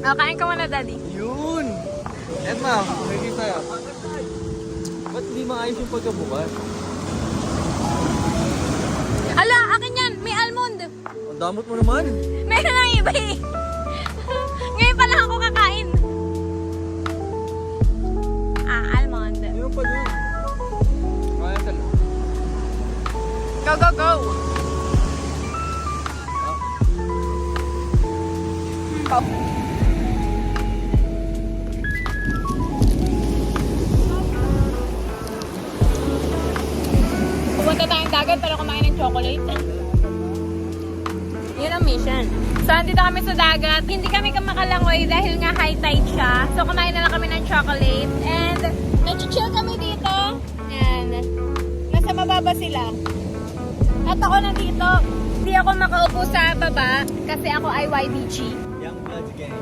Oh, kain ka muna, Daddy. Yun! Eh ma'am, nakikita ya. Ba't hindi maayos yung pagkabukas? Ala, akin yan! May almond! Ang damot mo naman! Meron lang iba eh. Ngayon pa lang ako kakain. Almond. Meron pa doon. Kaya talaga. Go, go, go! Go. Pupunta tayong dagat para kumain ng chocolate. Yun ang mission. So, andito kami sa dagat. Hindi kami makalangoy dahil nga high tide siya. So, kumain na lang kami ng chocolate. And, nag-chill kami dito. And, nasa mababa sila. At ako nandito. Hindi ako makaupo sa baba kasi ako ay YBG. Young Bloods Gang.